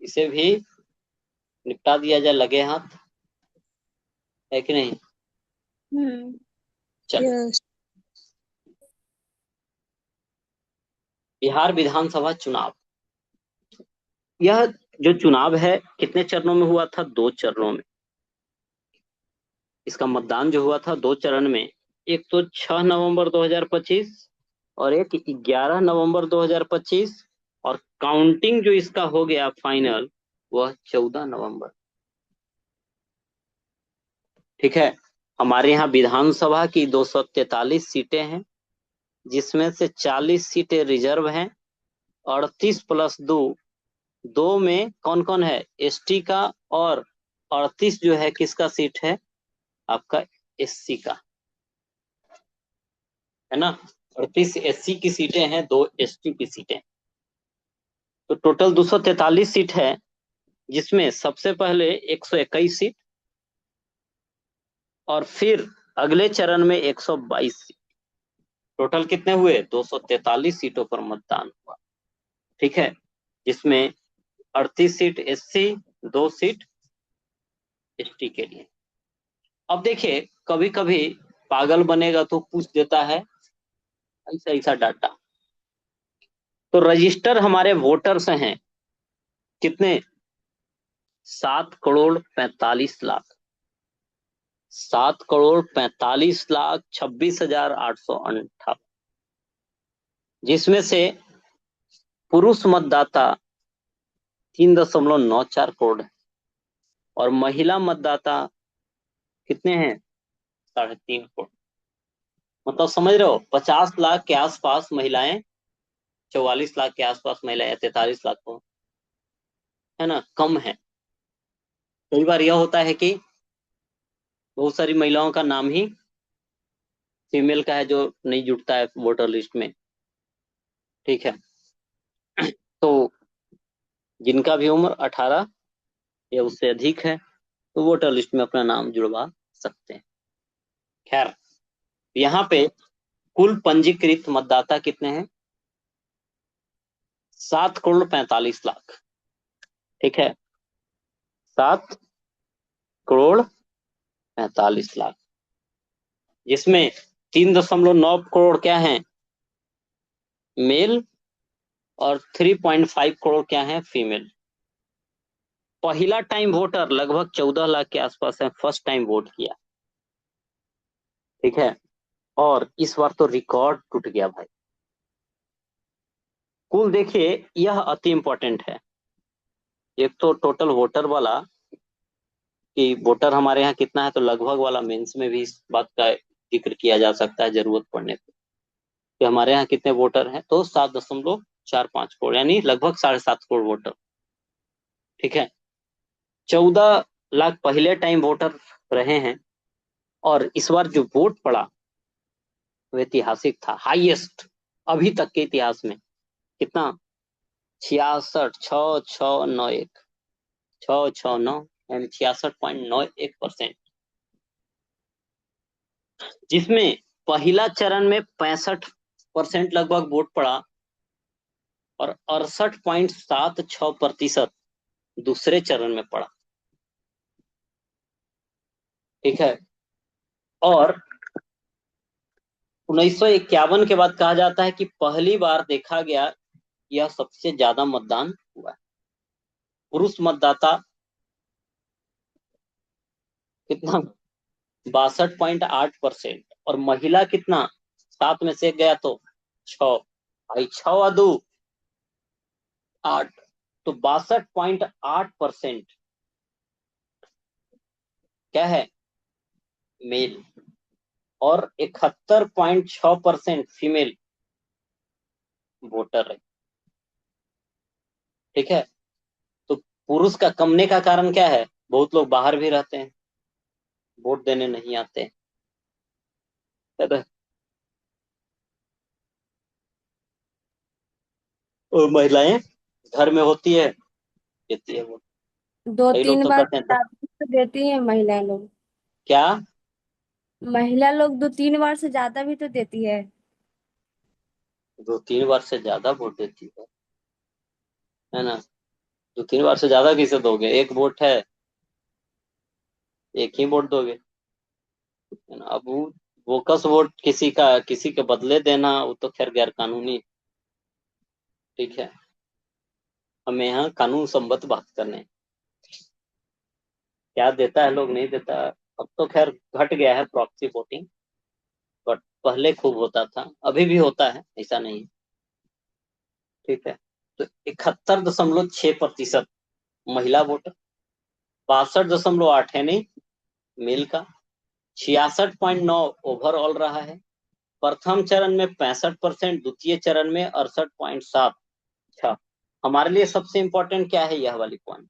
इसे भी निपटा दिया जाए, लगे हाथ, है कि नहीं? हम्म। चलो, यस। बिहार विधानसभा चुनाव। यह जो चुनाव है कितने चरणों में हुआ था? 2 चरणों में। इसका मतदान जो हुआ था 2 चरण में, एक तो 6 नवंबर 2025 और एक 11 नवंबर 2025, और काउंटिंग जो इसका हो गया फाइनल, वह 14 नवंबर। ठीक है। हमारे यहाँ विधानसभा की 243 सीटें हैं, जिसमें से 40 सीटें रिजर्व हैं। 38+2, दो में कौन कौन है? एसटी का, और 38 जो है किसका सीट है? आपका एससी का, है ना। 38 एससी की सीटें हैं, 2 एसटी की सीटें। तो टोटल 243 सीट है, जिसमें सबसे पहले 121 सीट, और फिर अगले चरण में 122 सीट। टोटल कितने हुए? 243 सीटों पर मतदान हुआ। ठीक है। जिसमें 38 सीट एससी, 2 सीट एसटी के लिए। अब देखिए, कभी कभी पागल बनेगा तो पूछ देता है ऐसा ऐसा डाटा। तो रजिस्टर हमारे वोटर्स हैं कितने? 7 करोड़ 45 लाख। 7 करोड़ 45 लाख 26,858, जिसमें से पुरुष मतदाता 3.94 करोड़ है, और महिला मतदाता कितने हैं? 3.5 करोड़। मतलब समझ रहे हो, 50 लाख के आसपास महिलाएं, 44 लाख के आसपास महिलाएं, 43 लाख को, है ना, कम है। कई बार यह होता है कि बहुत सारी महिलाओं का नाम ही फीमेल का है जो नहीं जुड़ता है वोटर लिस्ट में। ठीक है। तो जिनका भी उम्र 18 या उससे अधिक है, तो वोटर लिस्ट में अपना नाम जुड़वा सकते हैं। खैर, यहाँ पे कुल पंजीकृत मतदाता कितने हैं? 7 करोड़ 45 लाख। ठीक है। 7 करोड़ 45 लाख, जिसमें 3.9 करोड़ क्या है? मेल, और 3.5 करोड़ क्या है? फीमेल। पहला टाइम वोटर लगभग 14 लाख के आसपास है, फर्स्ट टाइम वोट किया। ठीक है। और इस बार तो रिकॉर्ड टूट गया भाई। कुल देखिए, यह अति इंपॉर्टेंट है। एक तो टोटल वोटर वाला, कि वोटर हमारे यहाँ कितना है, तो लगभग वाला मेंस में भी इस बात का जिक्र किया जा सकता है जरूरत पड़ने पर, कि हमारे यहाँ कितने वोटर हैं। तो 7.45 करोड़, यानी लगभग 7.5 करोड़ वोटर। ठीक है। 14 लाख पहले टाइम वोटर रहे हैं, और इस बार जो वोट पड़ा वो ऐतिहासिक था, हाईएस्ट अभी तक के इतिहास में। कितना? 66,6691, 669, यानी 66.91%। जिसमें पहला चरण में 65% लगभग वोट पड़ा, और 68.76% दूसरे चरण में पड़ा। ठीक है। और 1951 के बाद कहा जाता है कि पहली बार देखा गया, यह सबसे ज्यादा मतदान हुआ है। पुरुष मतदाता कितना? 62.8%, और महिला कितना? 7 में से गया तो 6, भाई 6 और 2 8, तो 62.8% क्या है? मेल, और 71.6% फीमेल वोटर है। ठीक है। तो पुरुष का कमने का कारण क्या है? बहुत लोग बाहर भी रहते हैं, वोट देने नहीं आते हैं, है ना? और महिलाएं घर में होती है, देती है वोट। दो कई लोग तीन तो बार कहते हैं ज्यादा तो देती है महिला लोग। क्या? महिला लोग 2-3 बार से ज्यादा भी तो देती है। 2-3 बार से ज्यादा वोट देती है ना। तो 3 बार से ज्यादा किसे दोगे? एक वोट है, एक ही वोट दोगे, है ना। अब वो बोकस वोट किसी के बदले देना, वो तो खैर गैर कानूनी है, ठीक है। हमें यहाँ कानून संबद्ध बात करने हैं। क्या देता है लोग, नहीं देता। अब तो खैर घट गया है प्रॉक्सी वोटिंग, बट पहले खूब होता था, अभी भी होता है, ऐसा नहीं है, ठीक है। तो 71.6% महिला वोटर, 62.8 है नहीं मेल का, 66.9 ओवरऑल रहा है। प्रथम चरण में 65%, द्वितीय चरण में 68.7। अच्छा, हमारे लिए सबसे इंपॉर्टेंट क्या है, यह वाली पॉइंट,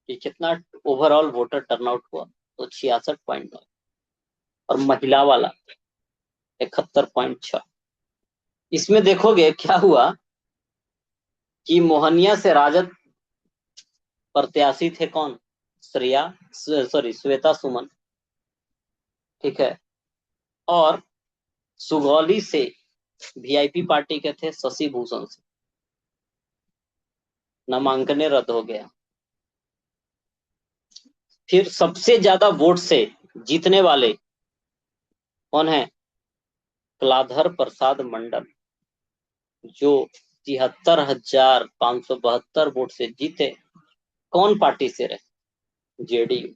कि कितना ओवरऑल वोटर टर्नआउट हुआ, तो 66.9, और महिला वाला 71.6। इसमें देखोगे क्या हुआ, कि मोहनिया से राजद प्रत्याशी थे कौन, श्रेया, सॉरी श्वेता सुमन, ठीक है। और सुगौली से वीआईपी पार्टी के थे शशि भूषण से, नामांकन रद्द हो गया। फिर सबसे ज्यादा वोट से जीतने वाले कौन है, कलाधर प्रसाद मंडल, जो 73,572 वोट से जीते। कौन पार्टी से रहे, जेडीयू।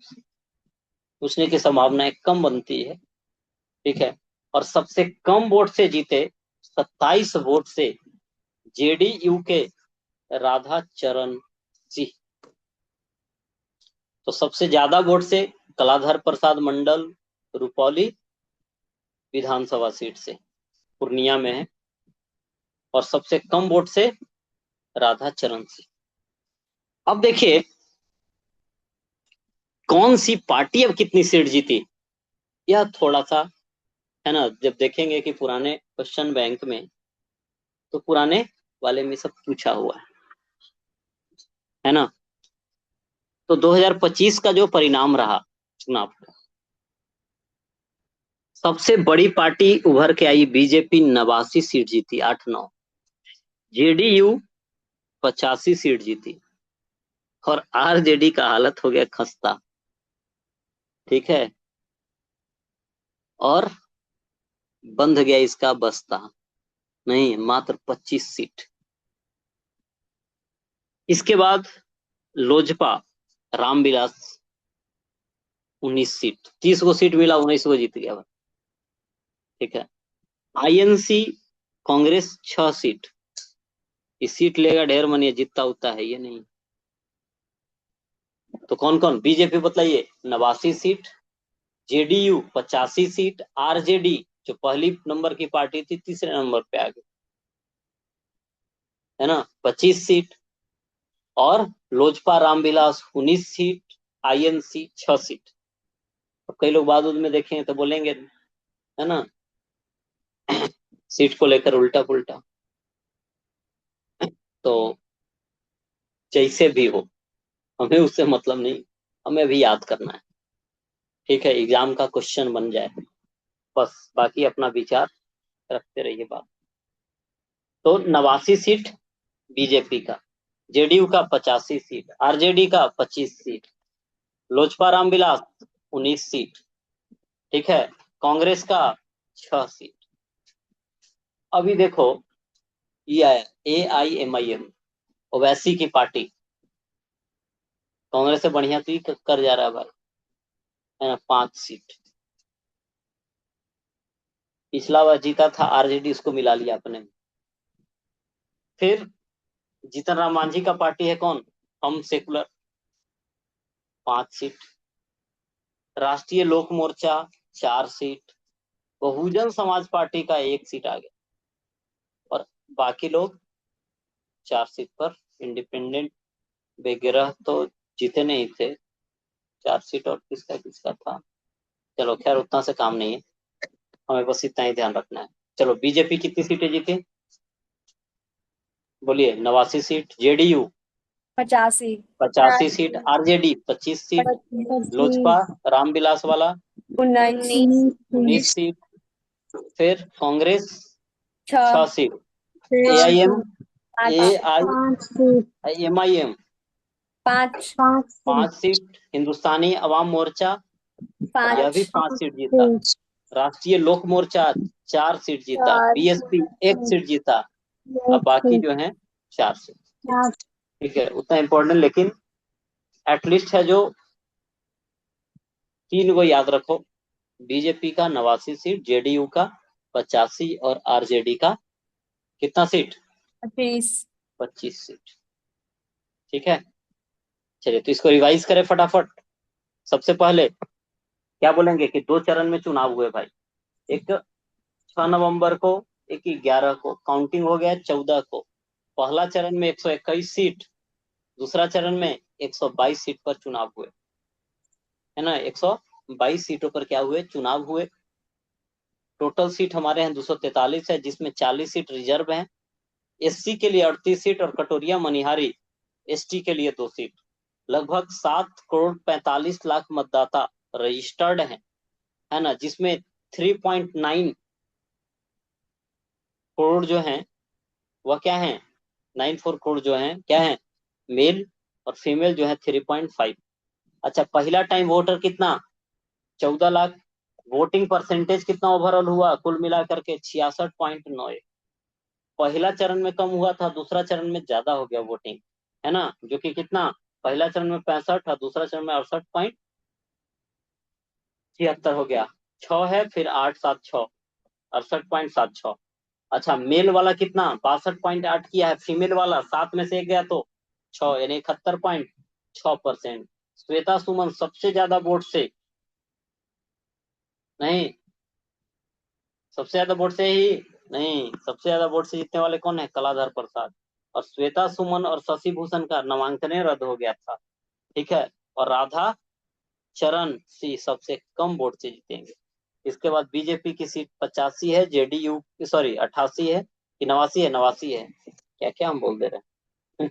पूछने की संभावनाएं कम बनती है, ठीक है। और सबसे कम वोट से जीते, 27 वोट से, जेडीयू के राधा चरण सिंह। तो सबसे ज्यादा वोट से कलाधर प्रसाद मंडल, रुपौली विधानसभा सीट से, पूर्णिया में है। और सबसे कम वोट से राधा चरण सिंह। अब देखिए कौन सी पार्टी अब कितनी सीट जीती, यह थोड़ा सा, है ना, जब देखेंगे कि पुराने क्वेश्चन बैंक में, तो पुराने वाले में सब पूछा हुआ है ना। तो 2025 का जो परिणाम रहा चुनाव का, सबसे बड़ी पार्टी उभर के आई बीजेपी, 89 सीट जीती, 8-9। जेडीयू 85 सीट जीती, और आरजेडी का हालत हो गया खस्ता, ठीक है। और बंध गया इसका बस्ता, नहीं मात्र 25 सीट। इसके बाद लोजपा, रामविलास 19 सीट, 30 को सीट मिला, 19 को जीत गया, ठीक है। आईएनसी कांग्रेस 6 सीट, इस सीट लेगा ढेर मनी, जीतता उतना है ये नहीं। तो कौन कौन, बीजेपी बताइए 89 सीट, जेडीयू 85 सीट, आरजेडी जो पहली नंबर की पार्टी थी तीसरे नंबर पे आ गई, है ना, 25 सीट। और Lojpa Ramvilas 19 seat, INC 6 seat. अब कई लोग बाद में देखें तो बोलेंगे, है ना, सीट को लेकर उल्टा पुल्टा। तो जैसे भी हो, हमें उससे मतलब नहीं, हमें भी याद करना है, ठीक है, एग्जाम का क्वेश्चन बन जाए बस, बाकी अपना विचार रखते रहिए बात। तो 89 सीट बीजेपी का, जेडीयू का 85 सीट, आरजेडी का 25 सीट, लोजपा रामविलास 19 सीट, ठीक है, कांग्रेस का 6 सीट। अभी देखो ये आया AIMIM, ओवैसी की पार्टी, कांग्रेस से बढ़िया तो ही कर जा रहा है भाई, है ना, 5 सीट। पिछला बार जीता था आरजेडी, उसको मिला लिया अपने। फिर जीतन राम मांझी का पार्टी है कौन, हम सेकुलर, 5 सीट। राष्ट्रीय लोक मोर्चा 4 सीट, बहुजन समाज पार्टी का 1 सीट आ गया, और बाकी लोग 4 सीट पर, इंडिपेंडेंट वगैरह तो जीते नहीं थे। 4 सीट और किसका किसका था, चलो खैर उतना से काम नहीं है, हमें बस इतना ही ध्यान रखना है। चलो बीजेपी कितनी सीटें जीती, बोलिए, 89 seat, JDU 85। 85 seat, RJD 25 seat, Lojpa Ramvilas वाला 19। 19 सीट, फिर कांग्रेस छह। 6 सीट, एआईएम ए पाँच। आई एम आई एम पाँच। 5 सीट, हिंदुस्तानी अवाम मोर्चा यह भी पाँच। 5 सीट जीता, राष्ट्रीय लोक मोर्चा 4 सीट जीता, बीएसपी 1 सीट जीता। अब बाकी जो है 4 सीट। ठीक है, उतना इम्पोर्टेंट, लेकिन एटलीस्ट है जो 3 को याद रखो। बीजेपी का 89 सीट, जेडीयू का 85 और आरजेडी का कितना सीट? 25। 25 सीट। ठीक है, चलिए तो इसको रिवाइज करें फटाफट। सबसे पहले क्या बोलेंगे कि 2 चरण में चुनाव हुए भाई। एक 6 नवंबर को, एक 11 को, काउंटिंग हो गया 14 को। पहला चरण में 121 सीट, दूसरा चरण में 122 सीट पर चुनाव हुए, है ना। 122 सीटों पर क्या हुए? चुनाव हुए। टोटल सीट हमारे यहाँ 243 है, जिसमें 40 सीट रिजर्व हैं। एससी के लिए 38 सीट और कटोरिया मनिहारी एसटी के लिए 2 सीट। लगभग 7 करोड़ 45 लाख मतदाता रजिस्टर्ड हैं, है ना, जिसमें 3.9 करोड़ जो हैं वह क्या है, 94 करोड़ जो हैं क्या है, मेल, और फीमेल जो है 3.5। अच्छा, पहला टाइम वोटर कितना? 14 लाख। वोटिंग परसेंटेज कितना ओवरऑल हुआ कुल मिलाकर के? 66.9। पहला चरण में कम हुआ था, दूसरा चरण में ज्यादा हो गया वोटिंग, है ना, जो कि कितना? पहला चरण में 65 और दूसरा चरण में 68.76 हो गया। 6 है, फिर 8 7 6, 68.76। अच्छा, मेल वाला कितना? 62.8 किया है। फीमेल वाला 7 में से एक गया तो 6, यानी 71.6%। श्वेता सुमन सबसे ज्यादा वोट से, नहीं, सबसे ज्यादा वोट से ही नहीं, सबसे ज्यादा वोट से जीतने वाले कौन है? कलाधर प्रसाद। और श्वेता सुमन और शशि भूषण का नामांकन रद्द हो गया था। ठीक है, और राधा चरण सिंह सबसे कम वोट से जीतेंगे। इसके बाद बीजेपी की सीट 85 है, जेडीयू सॉरी 88 है कि 89 है, 89 है, क्या क्या हम बोल दे रहे हैं।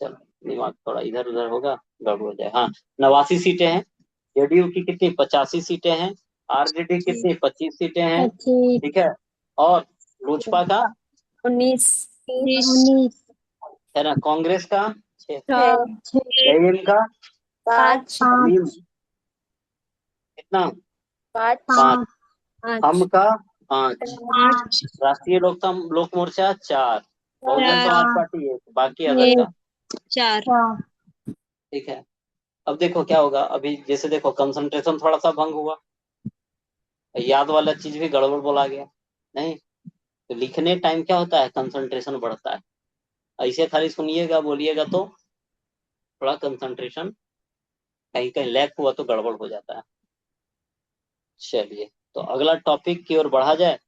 चलो, दिमाग थोड़ा इधर उधर होगा, गड़बड़ हो जाए। हाँ, 89 सीटें हैं। जेडीयू की कितनी? 85 सीटें हैं। आरजेडी कितनी? 25 सीटें हैं। ठीक है, और लोजपा का 19। है ना, कांग्रेस का 6, 6। एएम का 5। मीम कितना? पाँच। 5, हम पाँच। का 5, राष्ट्रीय लोक मोर्चा 4, बहुजन समाज पार्टी 1, बाकी अदर का। चार। ठीक है, अब देखो क्या होगा। अभी जैसे देखो, कंसंट्रेशन थोड़ा सा भंग हुआ, याद वाला चीज भी गड़बड़ बोला गया, नहीं, तो लिखने टाइम क्या होता है, कंसंट्रेशन बढ़ता है। ऐसे खाली सुनिएगा बोलिएगा तो थोड़ा कंसंट्रेशन कहीं कहीं लैग हुआ तो गड़बड़ हो जाता है। चलिए, तो अगला टॉपिक की ओर बढ़ा जाए।